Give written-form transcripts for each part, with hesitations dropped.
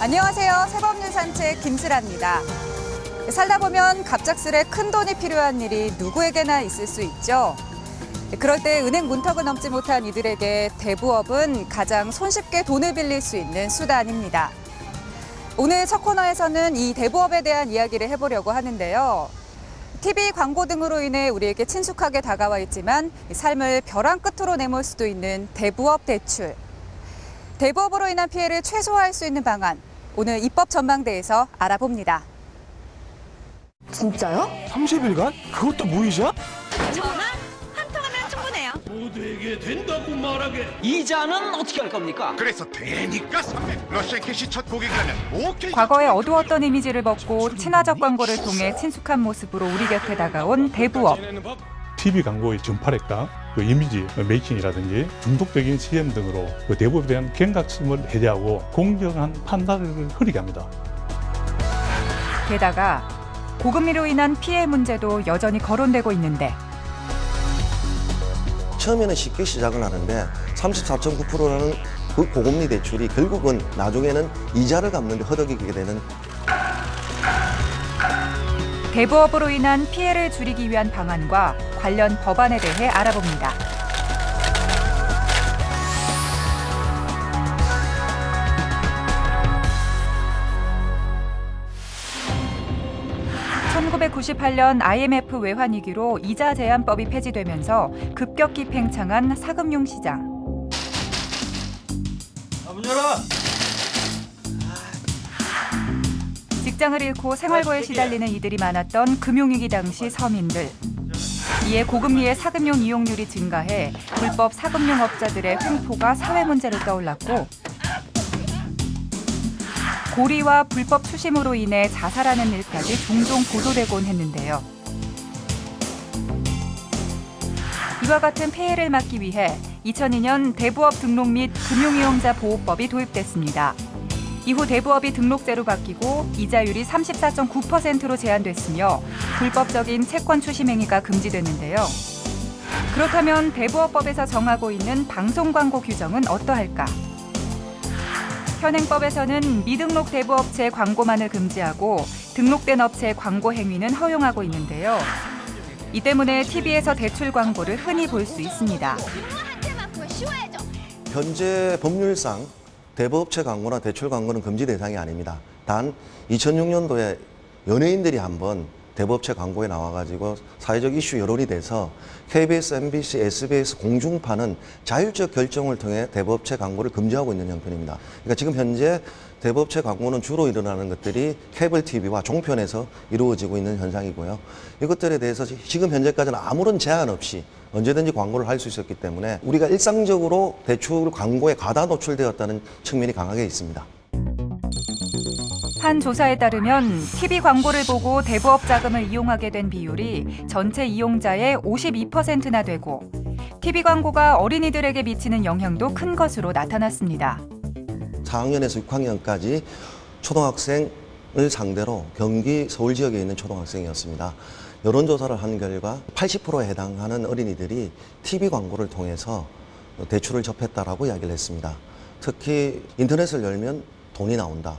안녕하세요. 새법률 산책 김슬아입니다. 살다 보면 갑작스레 큰 돈이 필요한 일이 누구에게나 있을 수 있죠. 그럴 때 은행 문턱을 넘지 못한 이들에게 대부업은 가장 손쉽게 돈을 빌릴 수 있는 수단입니다. 오늘 첫 코너에서는 이 대부업에 대한 이야기를 해보려고 하는데요. TV 광고 등으로 인해 우리에게 친숙하게 다가와 있지만 삶을 벼랑 끝으로 내몰 수도 있는 대부업 대출. 대부업으로 인한 피해를 최소화할 수 있는 방안, 오늘 입법 전망대에서 알아봅니다. 진짜요? 30일간? 그것도 무이자? 전화 한 통하면 충분해요. 모두에게 된다고 말하게. 이자는 어떻게 할 겁니까? 그래서 되니까 300. 러시아 캐시 첫 고객이라면 오케이. 과거에 어두웠던 이미지를 벗고 친화적 광고를 통해 친숙한 모습으로 우리 곁에 다가온 대부업. TV 광고의 전파력과 그 이미지 메이킹이라든지 중독적인 CM 등으로 그 대부업에 대한 경각심을 해제하고 공정한 판단을 흐리게 합니다. 게다가 고금리로 인한 피해 문제도 여전히 거론되고 있는데 처음에는 쉽게 시작을 하는데 34.9%라는 그 고금리 대출이 결국은 나중에는 이자를 갚는 데 허덕이게 되는. 대부업으로 인한 피해를 줄이기 위한 방안과 관련 법안에 대해 알아봅니다. (1998년) IMF 외환위기로 이자 제한법이 폐지되면서 급격히 팽창한 사금융 시장. 문 열어. 직장을 잃고 생활고에 시달리는 이들이 많았던 금융위기 당시 서민들. 이에 고금리의 사금융 이용률이 증가해 불법 사금융업자들의 횡포가 사회 문제로 떠올랐고 고리와 불법 추심으로 인해 자살하는 일까지 종종 보도되곤 했는데요. 이와 같은 폐해를 막기 위해 2002년 대부업 등록 및 금융이용자 보호법이 도입됐습니다. 이후 대부업이 등록제로 바뀌고 이자율이 34.9%로 제한됐으며 불법적인 채권 추심 행위가 금지됐는데요. 그렇다면 대부업법에서 정하고 있는 방송 광고 규정은 어떠할까? 현행법에서는 미등록 대부업체 광고만을 금지하고 등록된 업체의 광고 행위는 허용하고 있는데요. 이 때문에 TV에서 대출 광고를 흔히 볼 수 있습니다. 현재 법률상 대부업체 광고나 대출 광고는 금지 대상이 아닙니다. 단 2006년도에 연예인들이 한번 대부업체 광고에 나와가지고 사회적 이슈 여론이 돼서 KBS, MBC, SBS 공중파는 자율적 결정을 통해 대부업체 광고를 금지하고 있는 형편입니다. 그러니까 지금 현재 대부업체 광고는 주로 일어나는 것들이 케이블 TV와 종편에서 이루어지고 있는 현상이고요. 이것들에 대해서 지금 현재까지는 아무런 제한 없이 언제든지 광고를 할 수 있었기 때문에 우리가 일상적으로 대출 광고에 과다 노출되었다는 측면이 강하게 있습니다. 한 조사에 따르면 TV 광고를 보고 대부업 자금을 이용하게 된 비율이 전체 이용자의 52%나 되고 TV 광고가 어린이들에게 미치는 영향도 큰 것으로 나타났습니다. 4학년에서 6학년까지 초등학생을 상대로 경기 서울 지역에 있는 초등학생이었습니다. 여론조사를 한 결과 80%에 해당하는 어린이들이 TV 광고를 통해서 대출을 접했다라고 이야기를 했습니다. 특히 인터넷을 열면 돈이 나온다.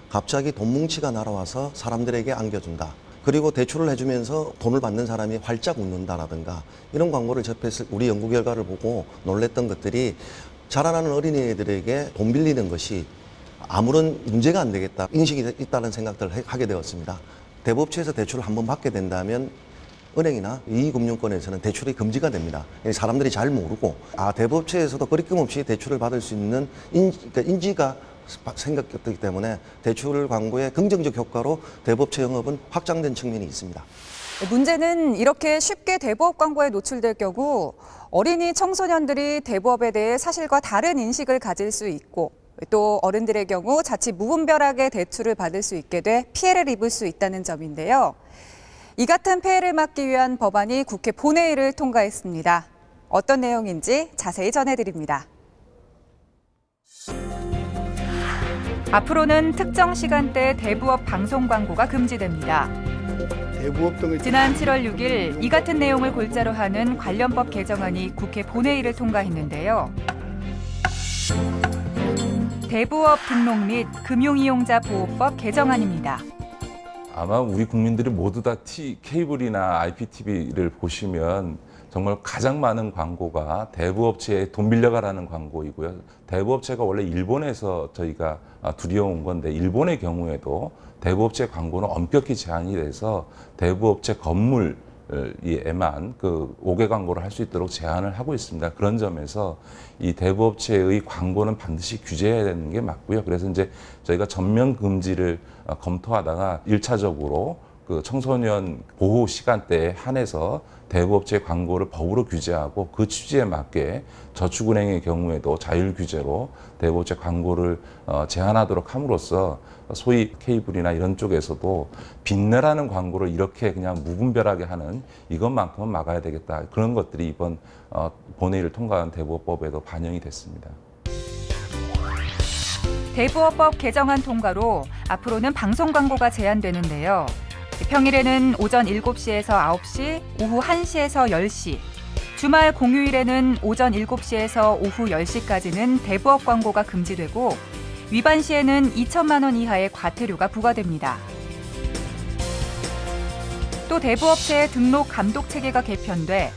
갑자기 돈 뭉치가 날아와서 사람들에게 안겨준다. 그리고 대출을 해주면서 돈을 받는 사람이 활짝 웃는다라든가 이런 광고를 접했을 우리 연구 결과를 보고 놀랬던 것들이 자라나는 어린이들에게 돈 빌리는 것이 아무런 문제가 안 되겠다 인식이 있다는 생각들을 하게 되었습니다. 대부업체에서 대출을 한번 받게 된다면 은행이나 이익금융권에서는 대출이 금지가 됩니다. 사람들이 잘 모르고 대부업체에서도 거리낌없이 대출을 받을 수 있는 인지가 생겼기 때문에 대출 광고의 긍정적 효과로 대부업체 영업은 확장된 측면이 있습니다. 문제는 이렇게 쉽게 대부업 광고에 노출될 경우 어린이 청소년들이 대부업에 대해 사실과 다른 인식을 가질 수 있고 또 어른들의 경우 자칫 무분별하게 대출을 받을 수 있게 돼 피해를 입을 수 있다는 점인데요. 이 같은 폐해를 막기 위한 법안이 국회 본회의를 통과했습니다. 어떤 내용인지 자세히 전해드립니다. 앞으로는 특정 시간대 대부업 방송 광고가 금지됩니다. 지난 7월 6일 이 같은 내용을 골자로 하는 관련법 개정안이 국회 본회의를 통과했는데요. 대부업 등록 및 금융이용자 보호법 개정안입니다. 아마 우리 국민들이 모두 다 케이블이나 IPTV를 보시면 정말 가장 많은 광고가 대부업체에 돈 빌려가라는 광고이고요. 대부업체가 원래 일본에서 저희가 들여온 건데 일본의 경우에도 대부업체 광고는 엄격히 제한이 돼서 대부업체 건물에만 그 5개 광고를 할 수 있도록 제한을 하고 있습니다. 그런 점에서 이 대부업체의 광고는 반드시 규제해야 되는 게 맞고요. 그래서 이제 저희가 전면 금지를 검토하다가 1차적으로 그 청소년 보호 시간대에 한해서 대부업체 광고를 법으로 규제하고 그 취지에 맞게 저축은행의 경우에도 자율 규제로 대부업체 광고를 제한하도록 함으로써 소위 케이블이나 이런 쪽에서도 빚내라는 광고를 이렇게 그냥 무분별하게 하는 이것만큼은 막아야 되겠다. 그런 것들이 이번 본회의를 통과한 대부업법에도 반영이 됐습니다. 대부업법 개정안 통과로 앞으로는 방송 광고가 제한되는데요. 평일에는 오전 7시에서 9시, 오후 1시에서 10시, 주말 공휴일에는 오전 7시에서 오후 10시까지는 대부업 광고가 금지되고 위반 시에는 2천만 원 이하의 과태료가 부과됩니다. 또 대부업체의 등록 감독 체계가 개편돼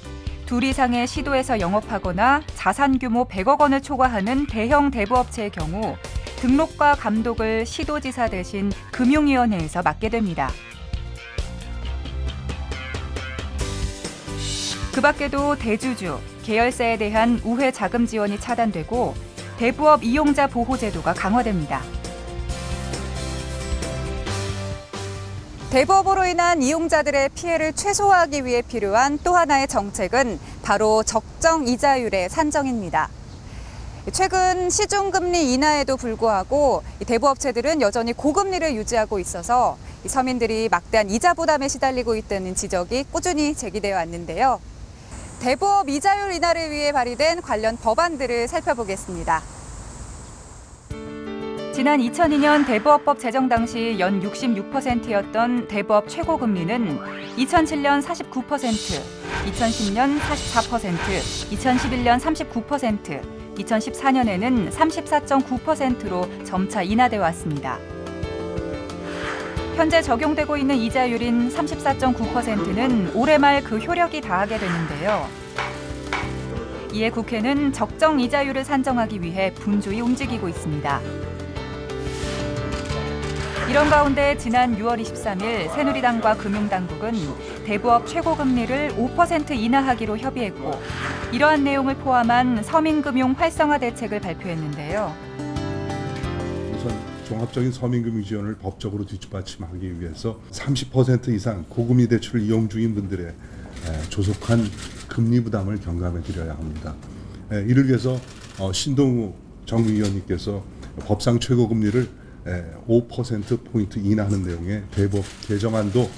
2 이상의 시도에서 영업하거나 자산 규모 100억 원을 초과하는 대형 대부업체의 경우 등록과 감독을 시도지사 대신 금융위원회에서 맡게 됩니다. 그 밖에도 대주주, 계열사에 대한 우회 자금 지원이 차단되고 대부업 이용자 보호 제도가 강화됩니다. 대부업으로 인한 이용자들의 피해를 최소화하기 위해 필요한 또 하나의 정책은 바로 적정 이자율의 산정입니다. 최근 시중금리 인하에도 불구하고 대부업체들은 여전히 고금리를 유지하고 있어서 서민들이 막대한 이자 부담에 시달리고 있다는 지적이 꾸준히 제기되어 왔는데요. 대부업 이자율 인하를 위해 발의된 관련 법안들을 살펴보겠습니다. 지난 2002년 대부업법 제정 당시 연 66%였던 대부업 최고금리는 2007년 49%, 2010년 44%, 2011년 39%, 2014년에는 34.9%로 점차 인하돼 왔습니다. 현재 적용되고 있는 이자율인 34.9%는 올해 말 그 효력이 다하게 되는데요. 이에 국회는 적정 이자율을 산정하기 위해 분주히 움직이고 있습니다. 이런 가운데 지난 6월 23일 새누리당과 금융당국은 대부업 최고금리를 5% 인하하기로 협의했고 이러한 내용을 포함한 서민금융 활성화 대책을 발표했는데요. 우선 종합적인 서민금융 지원을 법적으로 뒷받침하기 위해서 30% 이상 고금리 대출을 이용 중인 분들의 조속한 금리 부담을 경감해 드려야 합니다. 이를 위해서 신동우 정의위원님께서 법상 최고금리를 5%포인트 인하하는 내용의 대부업 개정안도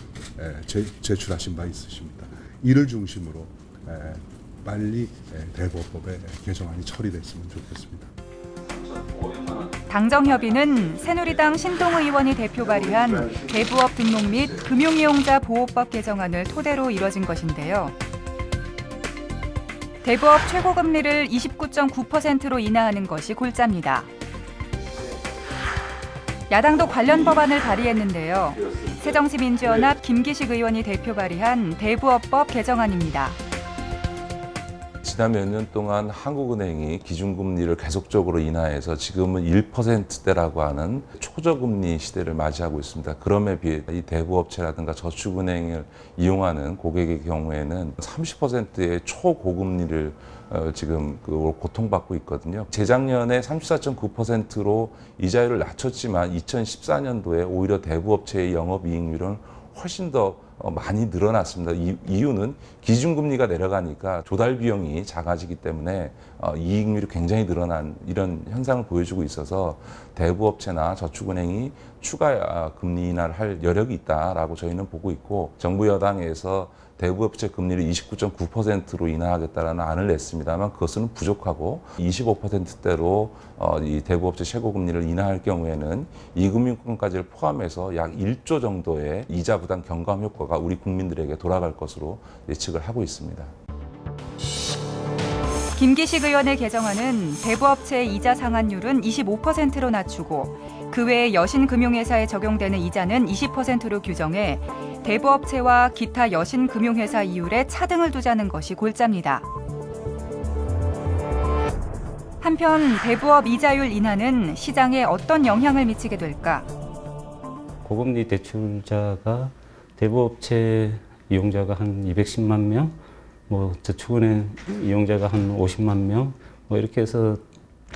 제출하신 바 있으십니다. 이를 중심으로 빨리 대부업법의 개정안이 처리됐으면 좋겠습니다. 당정협의는 새누리당 신동우 의원이 대표 발의한 대부업 등록 및 금융이용자 보호법 개정안을 토대로 이뤄진 것인데요. 대부업 최고금리를 29.9%로 인하하는 것이 골자입니다. 야당도 관련 법안을 발의했는데요. 새정치민주연합 김기식 의원이 대표 발의한 대부업법 개정안입니다. 지난 몇 년 동안 한국은행이 기준금리를 계속적으로 인하해서 지금은 1%대라고 하는 초저금리 시대를 맞이하고 있습니다. 그럼에 비해 이 대부업체라든가 저축은행을 이용하는 고객의 경우에는 30%의 초고금리를 지금 고통받고 있거든요. 재작년에 34.9%로 이자율을 낮췄지만 2014년도에 오히려 대부업체의 영업이익률은 훨씬 더 많이 늘어났습니다. 이유는 기준금리가 내려가니까 조달 비용이 작아지기 때문에 이익률이 굉장히 늘어난 이런 현상을 보여주고 있어서 대부업체나 저축은행이 추가 금리 인하를 할 여력이 있다라고 저희는 보고 있고 정부 여당에서 대부업체 금리를 29.9%로 인하하겠다라는 안을 냈습니다만 그것은 부족하고 25%대로 이 대부업체 최고금리를 인하할 경우에는 이금융권까지를 포함해서 약 1조 정도의 이자 부담 경감 효과가 우리 국민들에게 돌아갈 것으로 예측을 하고 있습니다. 김기식 의원의 개정안은 대부업체의 이자 상환율은 25%로 낮추고 그 외에 여신금융회사에 적용되는 이자는 20%로 규정해 대부업체와 기타 여신금융회사 이율에 차등을 두자는 것이 골자입니다. 한편 대부업 이자율 인하는 시장에 어떤 영향을 미치게 될까? 고금리 대출자가 대부업체 이용자가 한 210만 명, 저축은행 이용자가 한 50만 명, 이렇게 해서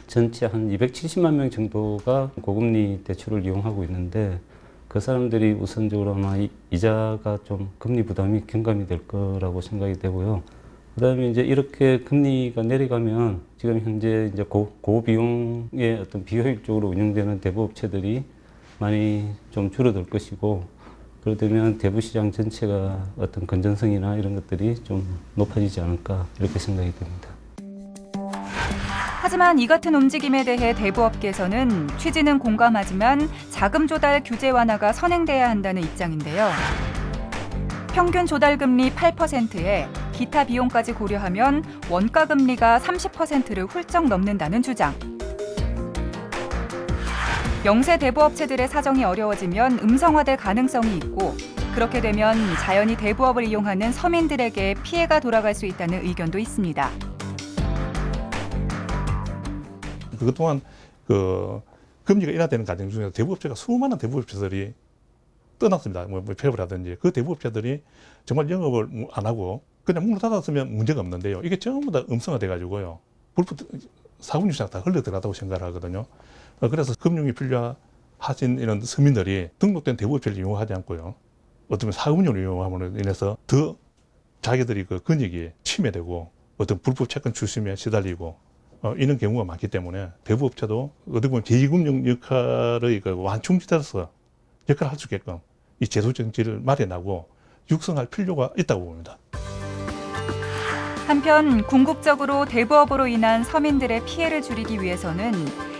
전체 한 270만 명 정도가 고금리 대출을 이용하고 있는데 그 사람들이 우선적으로 아마 이자가 좀 금리 부담이 경감이 될 거라고 생각이 되고요. 그다음에 이제 이렇게 금리가 내려가면 지금 현재 이제 고비용의 어떤 비효율적으로 운영되는 대부업체들이 많이 좀 줄어들 것이고, 그러면 대부 시장 전체가 어떤 건전성이나 이런 것들이 좀 높아지지 않을까 이렇게 생각이 됩니다. 하지만 이 같은 움직임에 대해 대부업계에서는 취지는 공감하지만 자금 조달 규제 완화가 선행돼야 한다는 입장인데요. 평균 조달 금리 8%에 기타 비용까지 고려하면 원가 금리가 30%를 훌쩍 넘는다는 주장. 영세 대부업체들의 사정이 어려워지면 음성화될 가능성이 있고 그렇게 되면 자연히 대부업을 이용하는 서민들에게 피해가 돌아갈 수 있다는 의견도 있습니다. 그것 또한 금리가 인하되는 과정 중에서 대부업체가 수많은 대부업체들이 떠났습니다. 폐업을 하든지 그 대부업체들이 정말 영업을 안 하고 그냥 문을 닫았으면 문제가 없는데요. 이게 전부 다 음성화돼 가지고요. 불법 사금융 시장 다 흘러 들어갔다고 생각을 하거든요. 그래서 금융이 필요하신 이런 서민들이 등록된 대부업체를 이용하지 않고요. 어쩌면 사금융을 이용함으로 인해서 더 자기들이 그 권익이 침해되고 어떤 불법 채권 출심에 시달리고 이런 경우가 많기 때문에 대부업체도 어떻게 보면 제2금융 역할의 완충지대로서 역할을 할 수 있게끔 이 제도 정치를 마련하고 육성할 필요가 있다고 봅니다. 한편 궁극적으로 대부업으로 인한 서민들의 피해를 줄이기 위해서는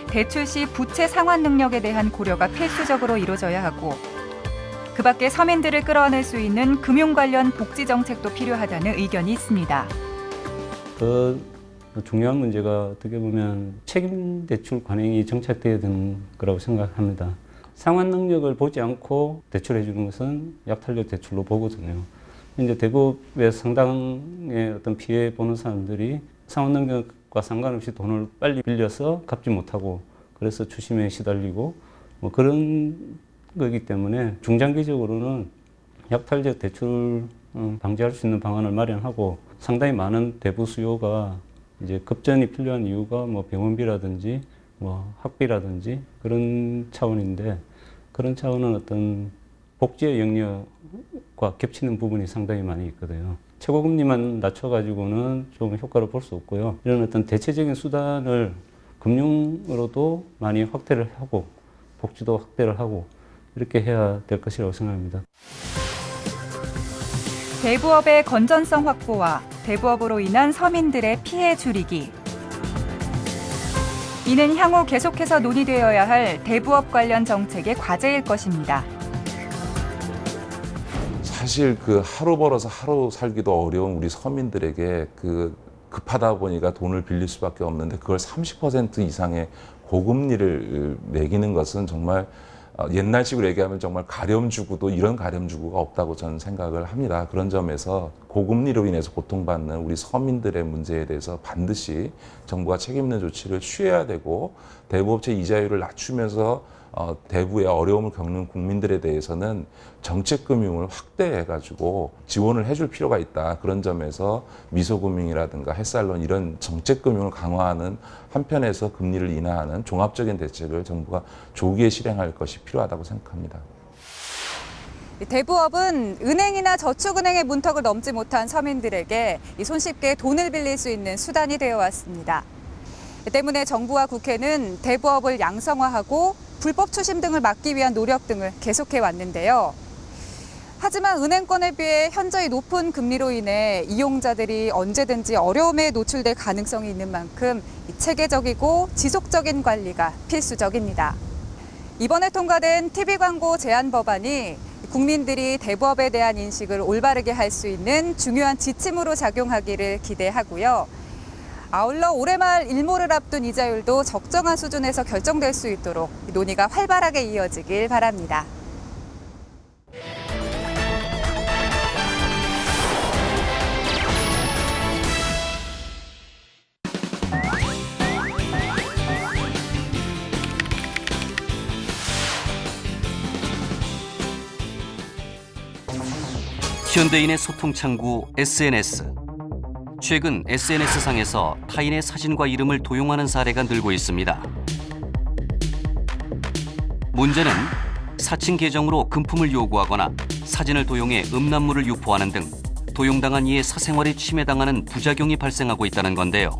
대출 시 부채 상환 능력에 대한 고려가 필수적으로 이루어져야 하고 그 밖에 서민들을 끌어안을 수 있는 금융 관련 복지 정책도 필요하다는 의견이 있습니다. 더 중요한 문제가 어떻게 보면 책임 대출 관행이 정착되어야 되는 거라고 생각합니다. 상환 능력을 보지 않고 대출해 주는 것은 약탈적 대출로 보거든요. 이제 대부업의 상당의 어떤 피해 보는 사람들이 상환 능력과 상관없이 돈을 빨리 빌려서 갚지 못하고 그래서 추심에 시달리고 그런 거기 때문에 중장기적으로는 약탈적 대출 방지할 수 있는 방안을 마련하고 상당히 많은 대부 수요가 이제 급전이 필요한 이유가 병원비라든지 학비라든지 그런 차원인데 그런 차원은 어떤 복지의 영역과 겹치는 부분이 상당히 많이 있거든요. 최고금리만 낮춰가지고는 좀 효과를 볼 수 없고요. 이런 어떤 대체적인 수단을 금융으로도 많이 확대를 하고 복지도 확대를 하고 이렇게 해야 될 것이라고 생각합니다. 대부업의 건전성 확보와 대부업으로 인한 서민들의 피해 줄이기. 이는 향후 계속해서 논의되어야 할 대부업 관련 정책의 과제일 것입니다. 사실 하루 벌어서 하루 살기도 어려운 우리 서민들에게 급하다 보니까 돈을 빌릴 수밖에 없는데 그걸 30% 이상의 고금리를 매기는 것은 정말 옛날식으로 얘기하면 정말 가렴주구도 이런 가렴주구가 없다고 저는 생각을 합니다. 그런 점에서 고금리로 인해서 고통받는 우리 서민들의 문제에 대해서 반드시 정부가 책임 있는 조치를 취해야 되고 대부업체 이자율을 낮추면서 대부의 어려움을 겪는 국민들에 대해서는 정책금융을 확대해가지고 지원을 해줄 필요가 있다. 그런 점에서 미소금융이라든가 햇살론 이런 정책금융을 강화하는 한편에서 금리를 인하하는 종합적인 대책을 정부가 조기에 실행할 것이 필요하다고 생각합니다. 대부업은 은행이나 저축은행의 문턱을 넘지 못한 서민들에게 손쉽게 돈을 빌릴 수 있는 수단이 되어 왔습니다. 때문에 정부와 국회는 대부업을 양성화하고 불법 추심 등을 막기 위한 노력 등을 계속해 왔는데요. 하지만 은행권에 비해 현저히 높은 금리로 인해 이용자들이 언제든지 어려움에 노출될 가능성이 있는 만큼 체계적이고 지속적인 관리가 필수적입니다. 이번에 통과된 TV 광고 제한 법안이 국민들이 대부업에 대한 인식을 올바르게 할 수 있는 중요한 지침으로 작용하기를 기대하고요. 아울러 올해 말 일몰을 앞둔 이자율도 적정한 수준에서 결정될 수 있도록 논의가 활발하게 이어지길 바랍니다. 현대인의 소통 창구 SNS. 최근 SNS상에서 타인의 사진과 이름을 도용하는 사례가 늘고 있습니다. 문제는 사칭 계정으로 금품을 요구하거나 사진을 도용해 음란물을 유포하는 등 도용당한 이의 사생활이 침해당하는 부작용이 발생하고 있다는 건데요.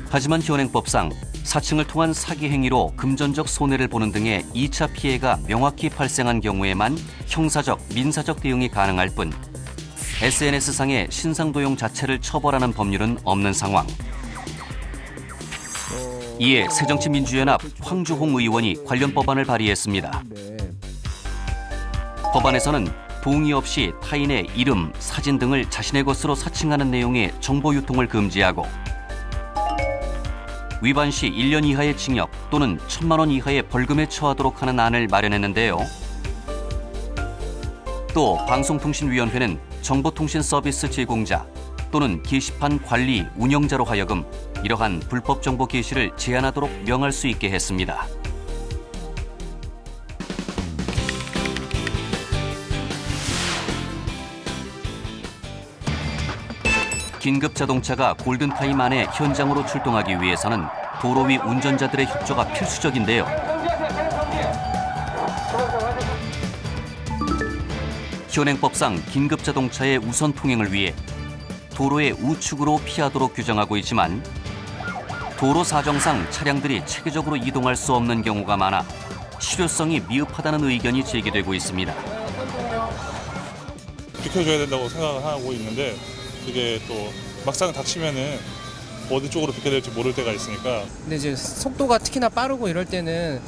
하지만 현행법상 사칭을 통한 사기 행위로 금전적 손해를 보는 등의 2차 피해가 명확히 발생한 경우에만 형사적, 민사적 대응이 가능할 뿐 SNS상의 신상도용 자체를 처벌하는 법률은 없는 상황. 이에 새정치민주연합 황주홍 의원이 관련 법안을 발의했습니다. 법안에서는 동의 없이 타인의 이름, 사진 등을 자신의 것으로 사칭하는 내용의 정보 유통을 금지하고 위반 시 1년 이하의 징역 또는 1,000만 원 이하의 벌금에 처하도록 하는 안을 마련했는데요. 또 방송통신위원회는 정보통신 서비스 제공자 또는 게시판 관리, 운영자로 하여금 이러한 불법 정보 게시를 제한하도록 명할 수 있게 했습니다. 긴급 자동차가 골든타임 안에 현장으로 출동하기 위해서는 도로 위 운전자들의 협조가 필수적인데요. 현행법상 긴급 자동차의 우선 통행을 위해 도로의 우측으로 피하도록 규정하고 있지만 도로 사정상 차량들이 체계적으로 이동할 수 없는 경우가 많아 실효성이 미흡하다는 의견이 제기되고 있습니다. 비켜줘야 된다고 생각하고 있는데 그게 또 막상 닥치면은 어디 쪽으로 비켜야 될지 모를 때가 있으니까. 근데 이제 속도가 특히나 빠르고 이럴 때는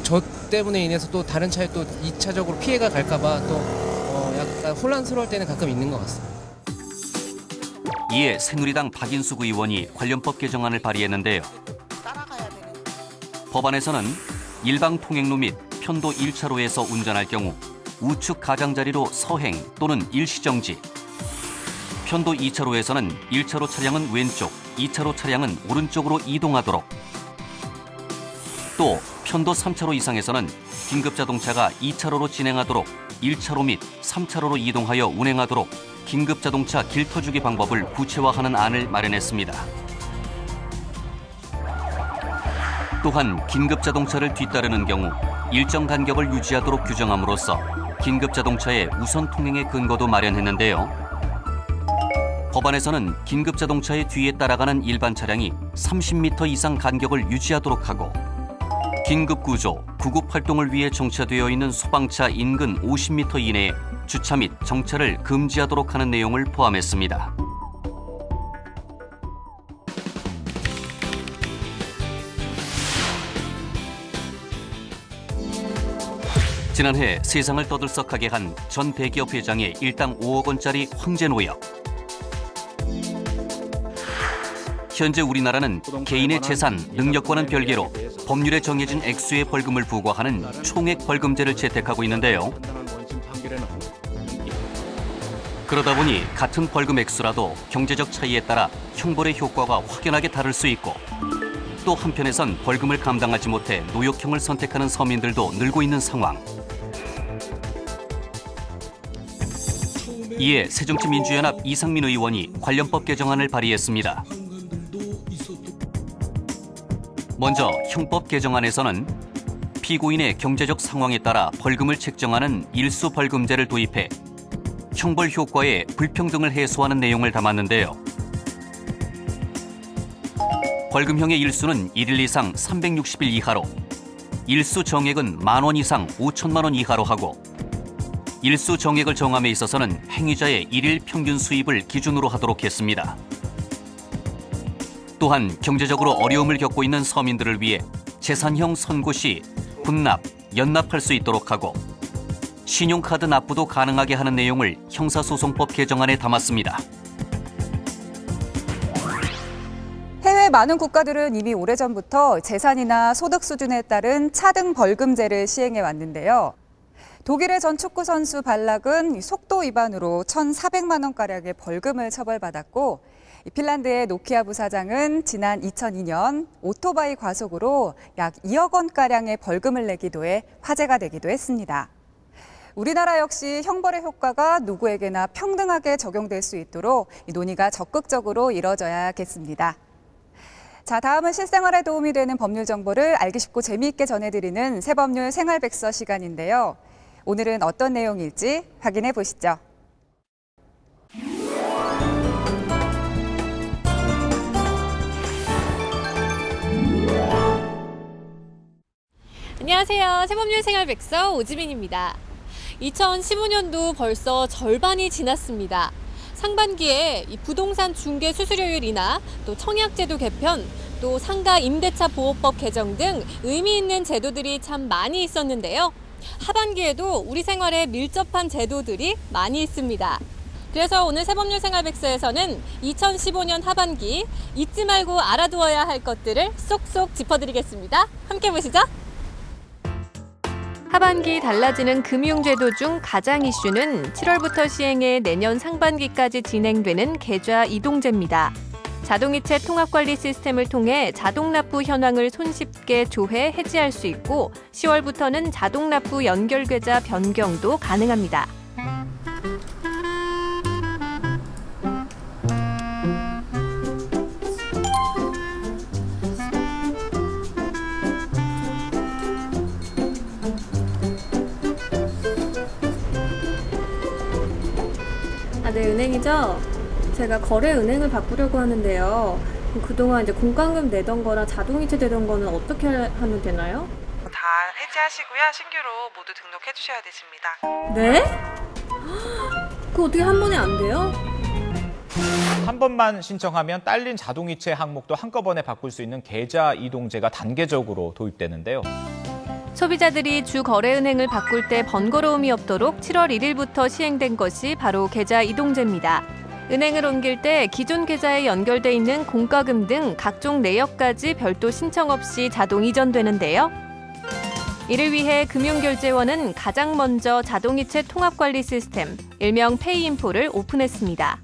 저 때문에 인해서 또 다른 차에 또 2차적으로 피해가 갈까봐 또 약간 혼란스러울 때는 가끔 있는 것 같습니다. 이에 새누리당 박인숙 의원이 관련법 개정안을 발의했는데요. 법안에서는 일방 통행로 및 편도 1차로에서 운전할 경우 우측 가장자리로 서행 또는 일시정지, 편도 2차로에서는 1차로 차량은 왼쪽, 2차로 차량은 오른쪽으로 이동하도록, 또 편도 3차로 이상에서는 긴급자동차가 2차로로 진행하도록 1차로 및 3차로로 이동하여 운행하도록 긴급자동차 길터주기 방법을 구체화하는 안을 마련했습니다. 또한 긴급자동차를 뒤따르는 경우 일정 간격을 유지하도록 규정함으로써 긴급자동차의 우선 통행의 근거도 마련했는데요. 법안에서는 긴급자동차의 뒤에 따라가는 일반 차량이 30m 이상 간격을 유지하도록 하고 긴급구조, 구급활동을 위해 정차되어 있는 소방차 인근 50m 이내에 주차 및 정차를 금지하도록 하는 내용을 포함했습니다. 지난해 세상을 떠들썩하게 한 전 대기업 회장의 일당 5억 원짜리 황제 노역. 현재 우리나라는 개인의 재산, 능력과는 별개로 법률에 정해진 액수의 벌금을 부과하는 총액 벌금제를 채택하고 있는데요. 그러다 보니 같은 벌금 액수라도 경제적 차이에 따라 형벌의 효과가 확연하게 다를 수 있고 또 한편에선 벌금을 감당하지 못해 노역형을 선택하는 서민들도 늘고 있는 상황. 이에 새정치민주연합 이상민 의원이 관련법 개정안을 발의했습니다. 먼저 형법 개정안에서는 피고인의 경제적 상황에 따라 벌금을 책정하는 일수 벌금제를 도입해 형벌 효과에 불평등을 해소하는 내용을 담았는데요. 벌금형의 일수는 1일 이상 360일 이하로, 일수 정액은 10,000원 이상 5천만 원 이하로 하고 일수 정액을 정함에 있어서는 행위자의 일일 평균 수입을 기준으로 하도록 했습니다. 또한 경제적으로 어려움을 겪고 있는 서민들을 위해 재산형 선고 시 분납, 연납할 수 있도록 하고 신용카드 납부도 가능하게 하는 내용을 형사소송법 개정안에 담았습니다. 많은 국가들은 이미 오래전부터 재산이나 소득 수준에 따른 차등 벌금제를 시행해 왔는데요. 독일의 전 축구 선수 발락은 속도 위반으로 1,400만 원가량의 벌금을 처벌받았고, 핀란드의 노키아 부사장은 지난 2002년 오토바이 과속으로 약 2억 원가량의 벌금을 내기도 해 화제가 되기도 했습니다. 우리나라 역시 형벌의 효과가 누구에게나 평등하게 적용될 수 있도록 논의가 적극적으로 이뤄져야겠습니다. 자, 다음은 실생활에 도움이 되는 법률 정보를 알기 쉽고 재미있게 전해드리는 새법률 생활백서 시간인데요. 오늘은 어떤 내용일지 확인해 보시죠. 안녕하세요. 새법률 생활백서 오지민입니다. 2015년도 벌써 절반이 지났습니다. 상반기에 이 부동산 중개 수수료율이나 또 청약제도 개편, 또 상가 임대차 보호법 개정 등 의미 있는 제도들이 참 많이 있었는데요. 하반기에도 우리 생활에 밀접한 제도들이 많이 있습니다. 그래서 오늘 새법률 생활백서에서는 2015년 하반기 잊지 말고 알아두어야 할 것들을 쏙쏙 짚어드리겠습니다. 함께 보시죠. 하반기 달라지는 금융제도 중 가장 이슈는 7월부터 시행해 내년 상반기까지 진행되는 계좌 이동제입니다. 자동이체 통합관리 시스템을 통해 자동납부 현황을 손쉽게 조회, 해지할 수 있고 10월부터는 자동납부 연결계좌 변경도 가능합니다. 네, 은행이죠? 제가 거래 은행을 바꾸려고 하는데요. 그동안 이제 공과금 내던 거랑 자동이체 되던 거는 어떻게 하면 되나요? 다 해지하시고요. 신규로 모두 등록해 주셔야 되십니다. 네? 그거 어떻게 한 번에 안 돼요? 한 번만 신청하면 딸린 자동이체 항목도 한꺼번에 바꿀 수 있는 계좌 이동제가 단계적으로 도입되는데요. 소비자들이 주 거래은행을 바꿀 때 번거로움이 없도록 7월 1일부터 시행된 것이 바로 계좌 이동제입니다. 은행을 옮길 때 기존 계좌에 연결돼 있는 공과금 등 각종 내역까지 별도 신청 없이 자동 이전되는데요. 이를 위해 금융결제원은 가장 먼저 자동이체 통합관리 시스템, 일명 페이인포를 오픈했습니다.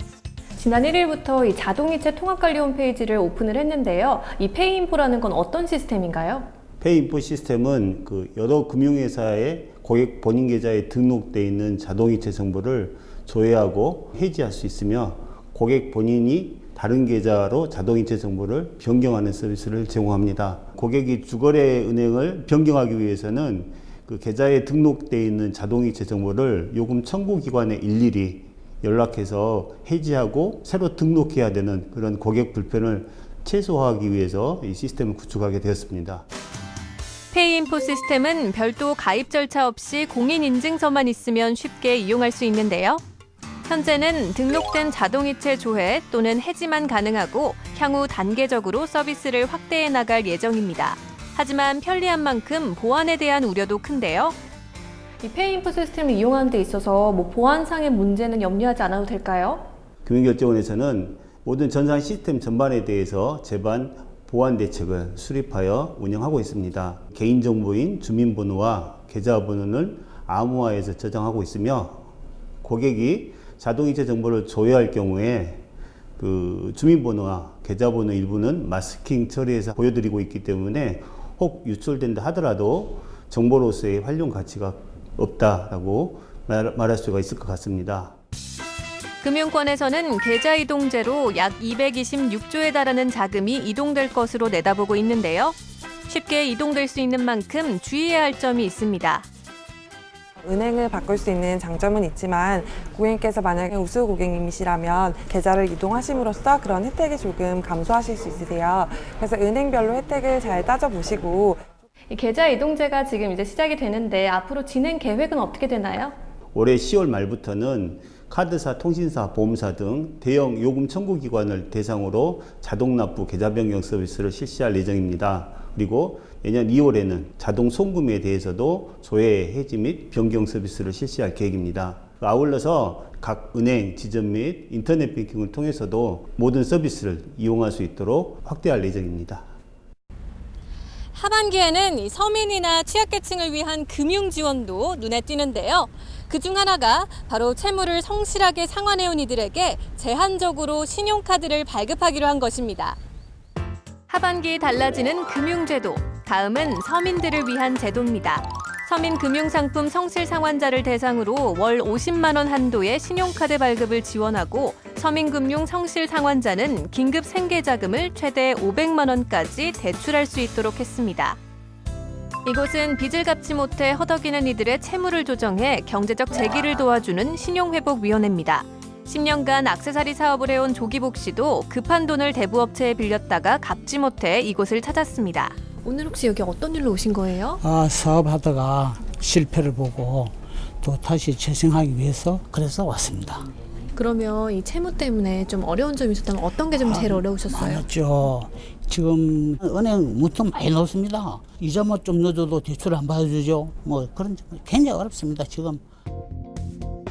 지난 1일부터 이 자동이체 통합관리 홈페이지를 오픈을 했는데요. 이 페이인포라는 건 어떤 시스템인가요? 페이인포 시스템은 여러 금융회사의 고객 본인 계좌에 등록되어 있는 자동이체 정보를 조회하고 해지할 수 있으며 고객 본인이 다른 계좌로 자동이체 정보를 변경하는 서비스를 제공합니다. 고객이 주거래 은행을 변경하기 위해서는 그 계좌에 등록되어 있는 자동이체 정보를 요금 청구기관에 일일이 연락해서 해지하고 새로 등록해야 되는 그런 고객 불편을 최소화하기 위해서 이 시스템을 구축하게 되었습니다. 페이인포 시스템은 별도 가입 절차 없이 공인인증서만 있으면 쉽게 이용할 수 있는데요. 현재는 등록된 자동이체 조회 또는 해지만 가능하고 향후 단계적으로 서비스를 확대해 나갈 예정입니다. 하지만 편리한 만큼 보안에 대한 우려도 큰데요. 이 페이인포 시스템을 이용하는 데 있어서 보안상의 문제는 염려하지 않아도 될까요? 금융결제원에서는 모든 전산 시스템 전반에 대해서 제반 보안 대책을 수립하여 운영하고 있습니다. 개인정보인 주민번호와 계좌번호는 암호화해서 저장하고 있으며 고객이 자동이체 정보를 조회할 경우에 그 주민번호와 계좌번호 일부는 마스킹 처리해서 보여드리고 있기 때문에 혹 유출된다 하더라도 정보로서의 활용 가치가 없다라고 말할 수가 있을 것 같습니다. 금융권에서는 계좌 이동제로 약 226조에 달하는 자금이 이동될 것으로 내다보고 있는데요. 쉽게 이동될 수 있는 만큼 주의해야 할 점이 있습니다. 은행을 바꿀 수 있는 장점은 있지만 고객님께서 만약에 우수 고객님이시라면 계좌를 이동하심으로써 그런 혜택이 조금 감소하실 수 있으세요. 그래서 은행별로 혜택을 잘 따져보시고 이 계좌 이동제가 지금 이제 시작이 되는데 앞으로 진행 계획은 어떻게 되나요? 올해 10월 말부터는 카드사, 통신사, 보험사 등 대형 요금 청구기관을 대상으로 자동납부 계좌 변경 서비스를 실시할 예정입니다. 그리고 내년 2월에는 자동 송금에 대해서도 조회, 해지 및 변경 서비스를 실시할 계획입니다. 아울러서 각 은행, 지점 및 인터넷 뱅킹을 통해서도 모든 서비스를 이용할 수 있도록 확대할 예정입니다. 하반기에는 이 서민이나 취약계층을 위한 금융 지원도 눈에 띄는데요. 그중 하나가 바로 채무를 성실하게 상환해온 이들에게 제한적으로 신용카드를 발급하기로 한 것입니다. 하반기 달라지는 금융제도, 다음은 서민들을 위한 제도입니다. 서민금융상품 성실상환자를 대상으로 월 50만 원 한도의 신용카드 발급을 지원하고 서민금융 성실상환자는 긴급 생계자금을 최대 500만 원까지 대출할 수 있도록 했습니다. 이곳은 빚을 갚지 못해 허덕이는 이들의 채무를 조정해 경제적 재기를 도와주는 신용회복위원회입니다. 10년간 액세서리 사업을 해온 조기복 씨도 급한 돈을 대부업체에 빌렸다가 갚지 못해 이곳을 찾았습니다. 오늘 혹시 여기 어떤 일로 오신 거예요? 사업하다가 실패를 보고 또 다시 재생하기 위해서 그래서 왔습니다. 그러면 이 채무 때문에 좀 어려운 점이 있었다면 어떤 게 좀 제일 어려우셨어요? 많았죠. 지금 은행 무통 많이 넣습니다. 이자만 좀 늦어도 대출 안 받아주죠. 뭐 그런 점 굉장히 어렵습니다. 지금.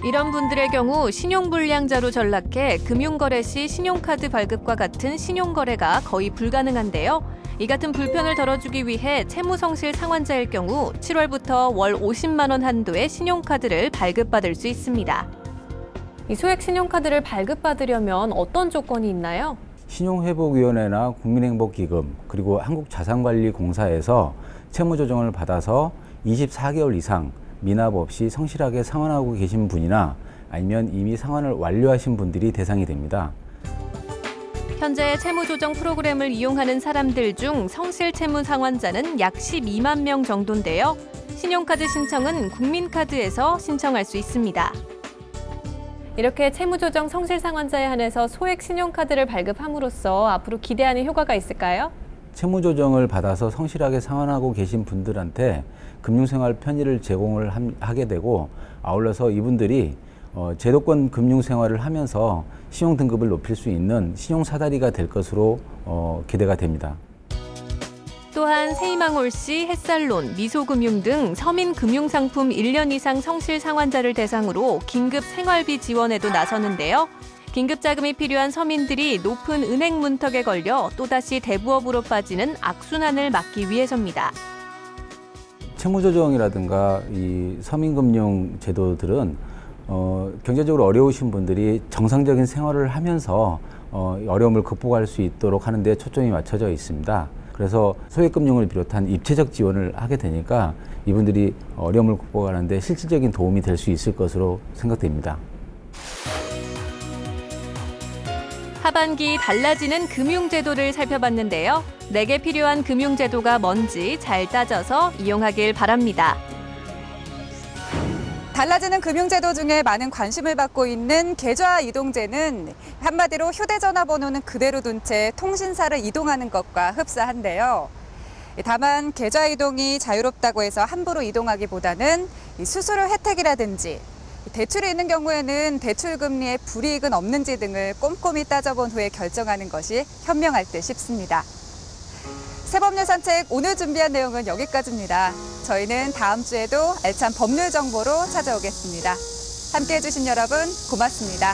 이런 분들의 경우 신용불량자로 전락해 금융거래 시 신용카드 발급과 같은 신용거래가 거의 불가능한데요. 이 같은 불편을 덜어주기 위해 채무성실 상환자일 경우 7월부터 월 50만 원 한도의 신용카드를 발급받을 수 있습니다. 이 소액 신용카드를 발급받으려면 어떤 조건이 있나요? 신용회복위원회나 국민행복기금 그리고 한국자산관리공사에서 채무조정을 받아서 24개월 이상 미납 없이 성실하게 상환하고 계신 분이나 아니면 이미 상환을 완료하신 분들이 대상이 됩니다. 현재 채무조정 프로그램을 이용하는 사람들 중 성실 채무 상환자는 약 12만 명 정도인데요. 신용카드 신청은 국민카드에서 신청할 수 있습니다. 이렇게 채무조정 성실 상환자에 한해서 소액 신용카드를 발급함으로써 앞으로 기대하는 효과가 있을까요? 채무조정을 받아서 성실하게 상환하고 계신 분들한테 금융생활 편의를 제공을 하게 되고 아울러서 이분들이 제도권 금융생활을 하면서 신용등급을 높일 수 있는 신용사다리가 될 것으로 기대가 됩니다. 또한 세이망홀씨, 햇살론, 미소금융 등 서민금융상품 1년 이상 성실 상환자를 대상으로 긴급 생활비 지원에도 나서는데요. 긴급자금이 필요한 서민들이 높은 은행 문턱에 걸려 또다시 대부업으로 빠지는 악순환을 막기 위해서입니다. 채무조정이라든가 이 서민금융 제도들은 경제적으로 어려우신 분들이 정상적인 생활을 하면서 어려움을 극복할 수 있도록 하는 데 초점이 맞춰져 있습니다. 그래서 소액금융을 비롯한 입체적 지원을 하게 되니까 이분들이 어려움을 극복하는 데 실질적인 도움이 될 수 있을 것으로 생각됩니다. 하반기 달라지는 금융제도를 살펴봤는데요. 내게 필요한 금융제도가 뭔지 잘 따져서 이용하길 바랍니다. 달라지는 금융제도 중에 많은 관심을 받고 있는 계좌 이동제는 한마디로 휴대전화 번호는 그대로 둔 채 통신사를 이동하는 것과 흡사한데요. 다만 계좌 이동이 자유롭다고 해서 함부로 이동하기보다는 수수료 혜택이라든지 대출이 있는 경우에는 대출 금리에 불이익은 없는지 등을 꼼꼼히 따져본 후에 결정하는 것이 현명할 듯 싶습니다. 새법률 산책 오늘 준비한 내용은 여기까지입니다. 저희는 다음 주에도 알찬 법률 정보로 찾아오겠습니다. 함께해 주신 여러분 고맙습니다.